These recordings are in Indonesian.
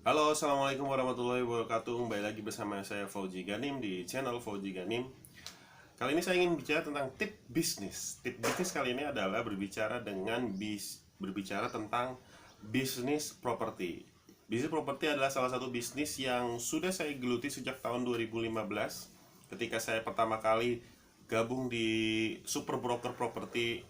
Halo, assalamualaikum warahmatullahi wabarakatuh. Kembali lagi bersama saya Fauzi Ganim di channel Fauzi Ganim. Kali ini saya ingin bicara tentang tip bisnis. Tip bisnis kali ini adalah berbicara tentang bisnis properti. Bisnis properti adalah salah satu bisnis yang sudah saya geluti sejak tahun 2015 ketika saya pertama kali gabung di Super Broker Properti.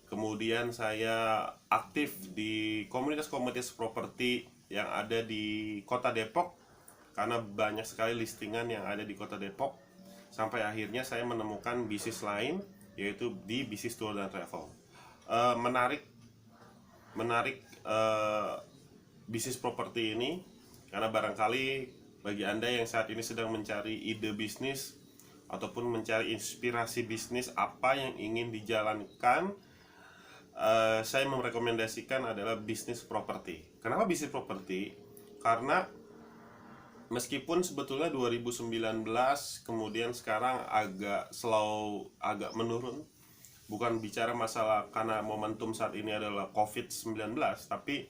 Kemudian saya aktif di komunitas-komunitas properti yang ada di Kota Depok karena banyak sekali listingan yang ada di Kota Depok. Sampai akhirnya saya menemukan bisnis lain, yaitu di bisnis tour dan travel. Menarik bisnis properti ini karena barangkali bagi Anda yang saat ini sedang mencari ide bisnis ataupun mencari inspirasi bisnis apa yang ingin dijalankan, saya merekomendasikan adalah bisnis properti. Kenapa bisnis properti? Karena meskipun sebetulnya 2019 kemudian sekarang agak slow, agak menurun. Bukan bicara masalah karena momentum saat ini adalah COVID-19, tapi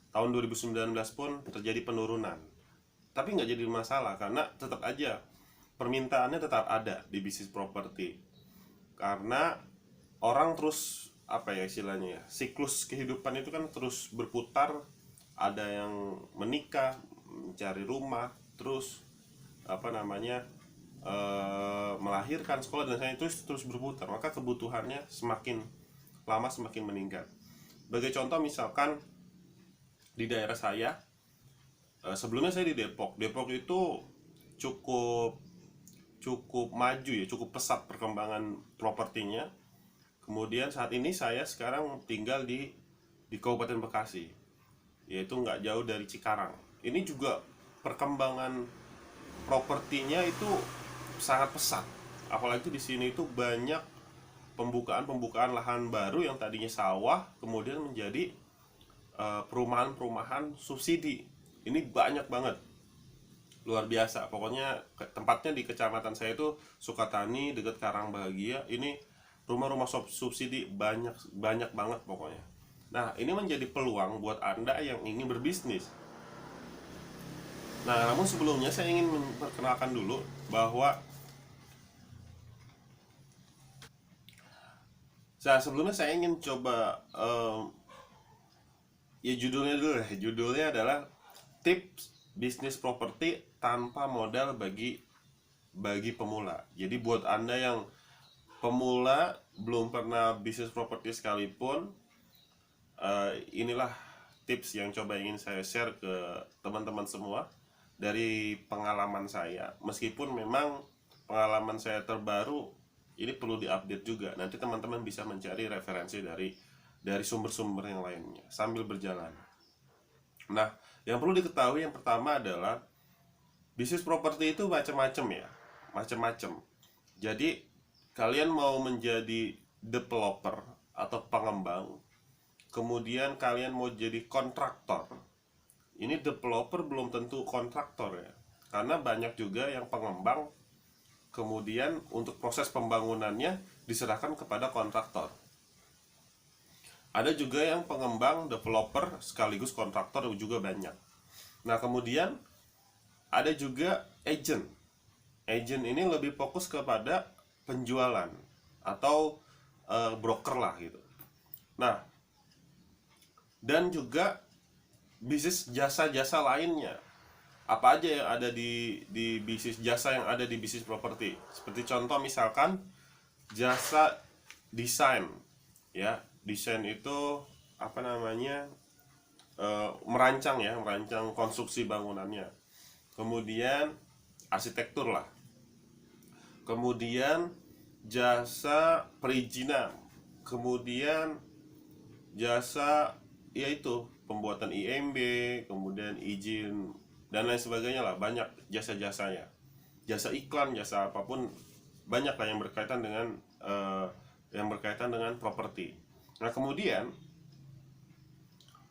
tahun 2019 pun terjadi penurunan. Tapi nggak jadi masalah karena tetap aja permintaannya tetap ada di bisnis properti. Karena orang terus istilahnya ya, siklus kehidupan itu kan terus berputar. Ada yang menikah, mencari rumah, terus melahirkan, sekolah, dan lain-lain, itu terus berputar. Maka kebutuhannya semakin lama semakin meningkat. Sebagai contoh, misalkan di daerah saya, sebelumnya saya di Depok. Depok itu cukup cukup maju ya, cukup pesat perkembangan propertinya. Kemudian saat ini saya sekarang tinggal di Kabupaten Bekasi, yaitu nggak jauh dari Cikarang. Ini juga perkembangan propertinya itu sangat pesat. Apalagi di sini itu banyak pembukaan lahan baru yang tadinya sawah kemudian menjadi perumahan-perumahan subsidi. Ini banyak banget, luar biasa. Pokoknya tempatnya di kecamatan saya itu Sukatani, dekat Karangbahagia. Ini rumah-rumah subsidi banyak banyak banget pokoknya. Nah, ini menjadi peluang buat Anda yang ingin berbisnis. Nah, namun sebelumnya saya ingin memperkenalkan dulu bahwa sebelumnya saya ingin coba ya judulnya dulu deh. Judulnya adalah tips bisnis properti tanpa modal bagi pemula. Jadi buat Anda yang pemula belum pernah bisnis properti sekalipun, inilah tips yang coba ingin saya share ke teman-teman semua dari pengalaman saya. Meskipun memang pengalaman saya terbaru ini perlu diupdate juga. Nanti teman-teman bisa mencari referensi dari sumber-sumber yang lainnya sambil berjalan. Nah, yang perlu diketahui yang pertama adalah bisnis properti itu macam-macam ya, macam-macam. Jadi kalian mau menjadi developer atau pengembang, kemudian kalian mau jadi kontraktor. Ini developer belum tentu kontraktor ya, karena banyak juga yang pengembang kemudian untuk proses pembangunannya diserahkan kepada kontraktor. Ada juga yang pengembang, developer sekaligus kontraktor juga banyak. Nah, kemudian ada juga agent. Agent ini lebih fokus kepada penjualan atau broker lah gitu. Nah, dan juga bisnis jasa-jasa lainnya. Apa aja yang ada di bisnis jasa yang ada di bisnis properti? Seperti contoh misalkan jasa desain, ya. Desain itu merancang konstruksi bangunannya. Kemudian arsitektur lah. Kemudian jasa perizinan. Kemudian jasa yaitu pembuatan IMB, kemudian izin dan lain sebagainya lah, banyak jasa-jasanya. Jasa iklan, jasa apapun, banyak lah yang berkaitan dengan properti. Nah, kemudian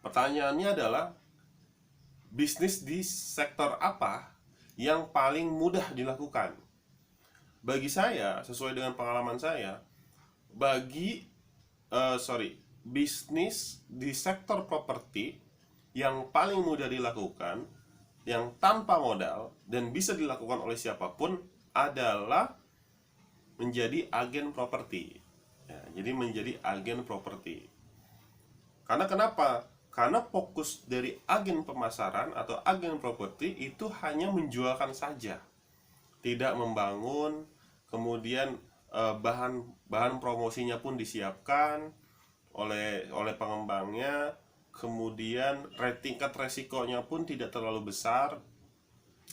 pertanyaannya adalah bisnis di sektor apa yang paling mudah dilakukan? Bagi saya, sesuai dengan pengalaman saya, bisnis di sektor properti yang paling mudah dilakukan, yang tanpa modal dan bisa dilakukan oleh siapapun adalah menjadi agen properti. Ya, jadi menjadi agen properti. Karena kenapa? Karena fokus dari agen pemasaran atau agen properti itu hanya menjualkan saja, tidak membangun. Kemudian bahan bahan promosinya pun disiapkan oleh pengembangnya. Kemudian tingkat resikonya pun tidak terlalu besar,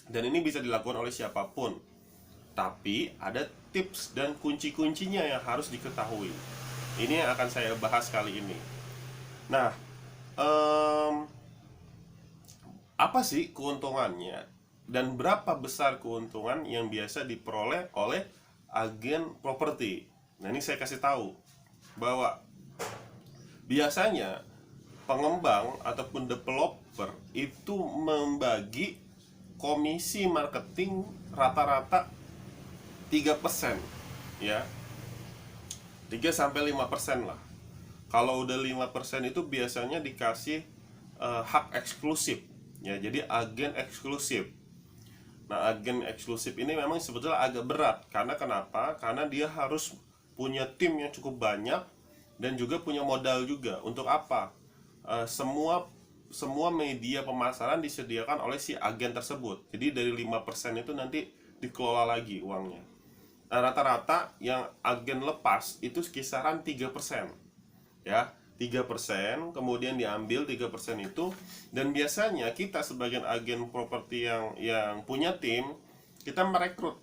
dan ini bisa dilakukan oleh siapapun. Tapi ada tips dan kunci-kuncinya yang harus diketahui. Ini yang akan saya bahas kali ini. Nah, apa sih keuntungannya dan berapa besar keuntungan yang biasa diperoleh oleh agen properti? Nah, ini saya kasih tahu bahwa biasanya pengembang ataupun developer itu membagi komisi marketing rata-rata 3%, ya. 3-5% lah. Kalau udah 5% itu biasanya dikasih hak eksklusif, ya. Jadi agen eksklusif. Nah, agen eksklusif ini memang sebetulnya agak berat. Karena kenapa? Karena dia harus punya tim yang cukup banyak dan juga punya modal juga. Untuk apa? Semua media pemasaran disediakan oleh si agen tersebut. Jadi dari 5% itu nanti dikelola lagi uangnya. Nah, rata-rata yang agen lepas itu kisaran 3%. Ya, 3%, kemudian diambil 3% itu, dan biasanya kita sebagai agen properti yang punya tim, kita merekrut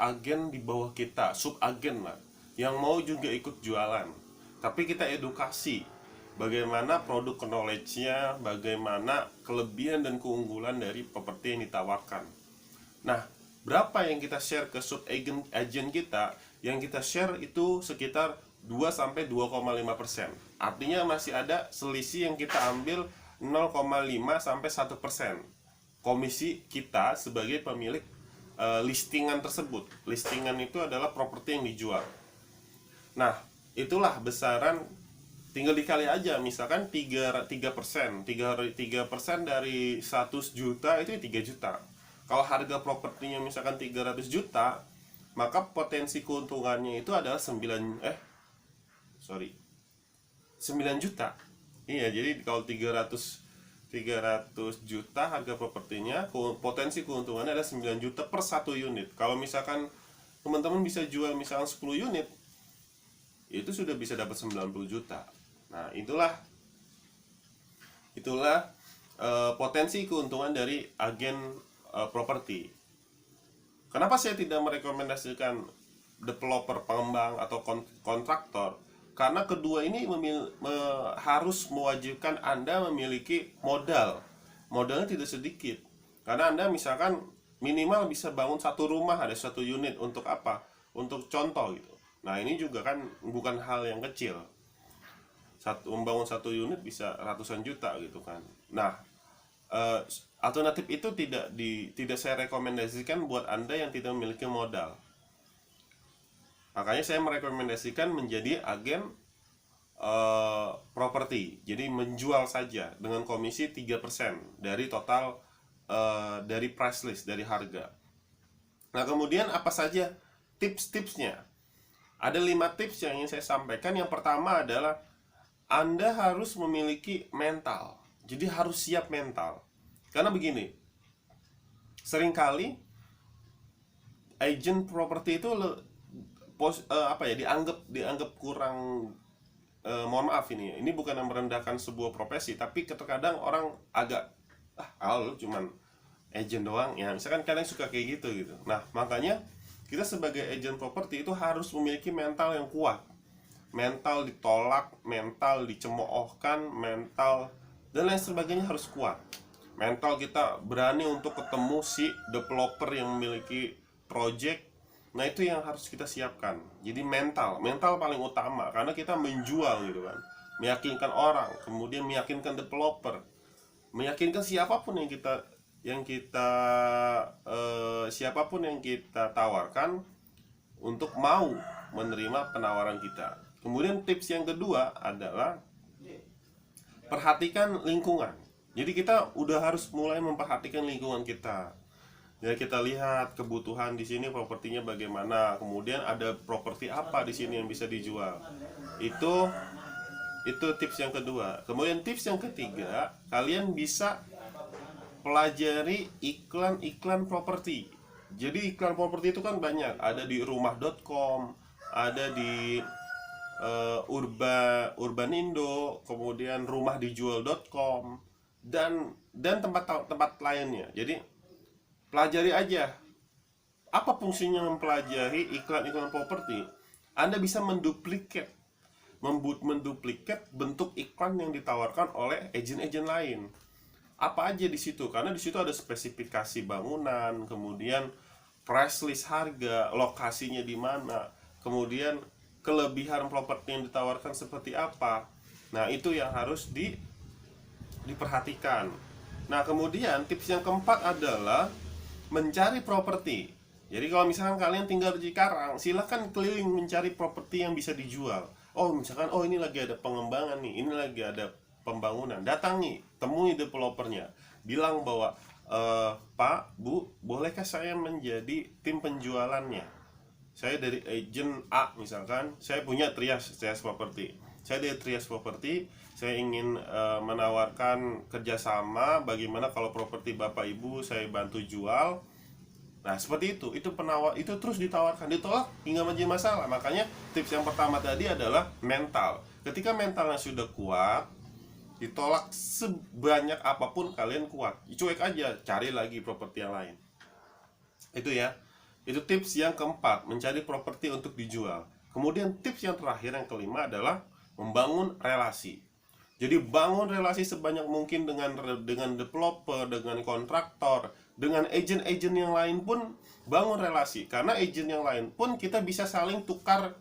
agen di bawah kita, sub agen lah, yang mau juga ikut jualan. Tapi kita edukasi bagaimana produk knowledge-nya, bagaimana kelebihan dan keunggulan dari properti yang ditawarkan. Nah, berapa yang kita share ke sub agent kita? Yang kita share itu sekitar 2-2,5%. Artinya masih ada selisih yang kita ambil 0,5-1% komisi kita sebagai pemilik listingan tersebut. Listingan itu adalah properti yang dijual. Nah, itulah besaran, tinggal dikali aja. Misalkan 3% dari 100 juta itu 3 juta. Kalau harga propertinya misalkan 300 juta, maka potensi keuntungannya itu adalah 9 juta. Iya, jadi kalau 300 juta harga propertinya, potensi keuntungannya adalah 9 juta per satu unit. Kalau misalkan teman-teman bisa jual misalkan 10 unit, itu sudah bisa dapat 90 juta. Nah, itulah potensi keuntungan dari agen properti. Kenapa saya tidak merekomendasikan developer, pengembang atau kontraktor? Karena kedua ini harus mewajibkan Anda memiliki modal. Modalnya tidak sedikit. Karena Anda misalkan minimal bisa bangun satu rumah, ada satu unit. Untuk apa? Untuk contoh gitu. Nah, ini juga kan bukan hal yang kecil. Membangun satu unit bisa ratusan juta gitu kan. Nah, alternatif itu tidak saya rekomendasikan buat Anda yang tidak memiliki modal. Makanya saya merekomendasikan menjadi agen properti. Jadi menjual saja dengan komisi 3% dari total dari price list, dari harga. Nah, kemudian apa saja tips-tipsnya? Ada 5 tips yang ingin saya sampaikan. Yang pertama adalah Anda harus memiliki mental. Jadi harus siap mental. Karena begini, seringkali agent properti itu dianggap kurang, mohon maaf ini bukan merendahkan sebuah profesi, tapi terkadang orang agak lu cuman agent doang ya, misalkan kadang suka kayak gitu. Nah, makanya kita sebagai agent properti itu harus memiliki mental yang kuat. Mental ditolak, mental dicemoohkan, mental dan lain sebagainya harus kuat. Mental kita berani untuk ketemu si developer yang memiliki project. Nah, itu yang harus kita siapkan. Jadi mental paling utama, karena kita menjual gitu kan, meyakinkan orang, kemudian meyakinkan developer, meyakinkan siapapun siapapun yang kita tawarkan untuk mau menerima penawaran kita. Kemudian tips yang kedua adalah perhatikan lingkungan. Jadi kita udah harus mulai memperhatikan lingkungan kita. Ya, kita lihat kebutuhan di sini propertinya bagaimana, kemudian ada properti apa di sini yang bisa dijual. Itu tips yang kedua. Kemudian tips yang ketiga, kalian bisa pelajari iklan-iklan properti. Jadi iklan properti itu kan banyak, ada di rumah.com, ada di Urbanindo, kemudian rumahdijual.com dan tempat-tempat lainnya. Jadi pelajari aja. Apa fungsinya mempelajari iklan-iklan properti? Anda bisa menduplikat bentuk iklan yang ditawarkan oleh agen-agen lain. Apa aja di situ? Karena di situ ada spesifikasi bangunan, kemudian price list harga, lokasinya di mana, kemudian kelebihan properti yang ditawarkan seperti apa. Nah, itu yang harus diperhatikan. Nah, kemudian tips yang keempat adalah mencari properti. Jadi kalau misalkan kalian tinggal di Cikarang, silahkan keliling mencari properti yang bisa dijual. Oh, misalkan ini lagi ada pengembangan nih, ini lagi ada pembangunan. Datangi, temui developernya, bilang bahwa Pak, Bu, bolehkah saya menjadi tim penjualannya? Saya dari agent A misalkan, saya punya Trias Property. Saya dari Trias Property, saya ingin menawarkan kerjasama. Bagaimana kalau properti Bapak Ibu saya bantu jual? Nah, seperti itu terus ditawarkan, ditolak hingga menjadi masalah. Makanya tips yang pertama tadi adalah mental. Ketika mentalnya sudah kuat, ditolak sebanyak apapun kalian kuat, cuek aja, cari lagi properti yang lain. Itu ya. Itu tips yang keempat, mencari properti untuk dijual. Kemudian tips yang terakhir, yang kelima adalah membangun relasi. Jadi bangun relasi sebanyak mungkin dengan developer, dengan kontraktor, dengan agen-agen yang lain pun bangun relasi. Karena agen yang lain pun kita bisa saling tukar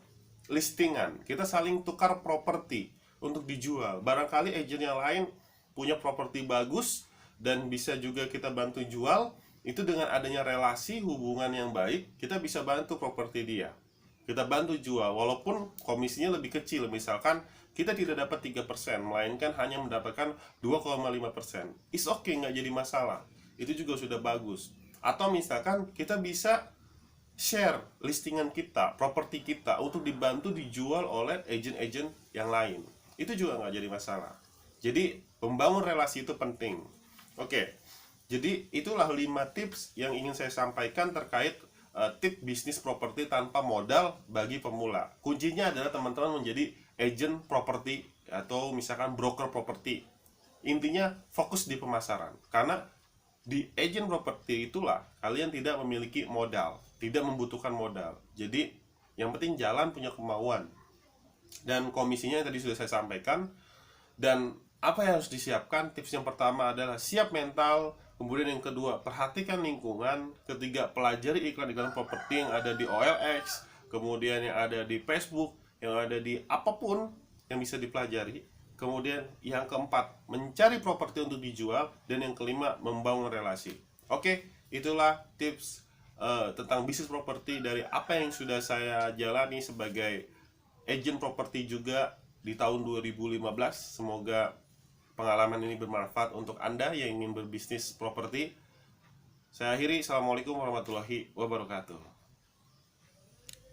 listingan, kita saling tukar properti untuk dijual. Barangkali agen yang lain punya properti bagus dan bisa juga kita bantu jual. Itu dengan adanya relasi, hubungan yang baik, kita bisa bantu properti dia, kita bantu jual, walaupun komisinya lebih kecil. Misalkan kita tidak dapat 3%, melainkan hanya mendapatkan 2,5%. It's okay, nggak jadi masalah. Itu juga sudah bagus. Atau misalkan kita bisa share listingan kita, properti kita, untuk dibantu dijual oleh agent-agent yang lain. Itu juga nggak jadi masalah. Jadi membangun relasi itu penting. Oke. Jadi itulah 5 tips yang ingin saya sampaikan terkait tips bisnis properti tanpa modal bagi pemula. Kuncinya adalah teman-teman menjadi agent properti atau misalkan broker properti. Intinya fokus di pemasaran. Karena di agent properti itulah kalian tidak memiliki modal, tidak membutuhkan modal. Jadi yang penting jalan, punya kemauan. Dan komisinya yang tadi sudah saya sampaikan. Dan apa yang harus disiapkan? Tips yang pertama adalah siap mental. Kemudian yang kedua, perhatikan lingkungan. Ketiga, pelajari iklan-iklan properti yang ada di OLX, kemudian yang ada di Facebook, yang ada di apapun yang bisa dipelajari. Kemudian yang keempat, mencari properti untuk dijual. Dan yang kelima, membangun relasi. Oke, itulah tips tentang bisnis properti dari apa yang sudah saya jalani sebagai agent properti juga di tahun 2015. Semoga pengalaman ini bermanfaat untuk Anda yang ingin berbisnis properti. Saya akhiri. Assalamualaikum warahmatullahi wabarakatuh.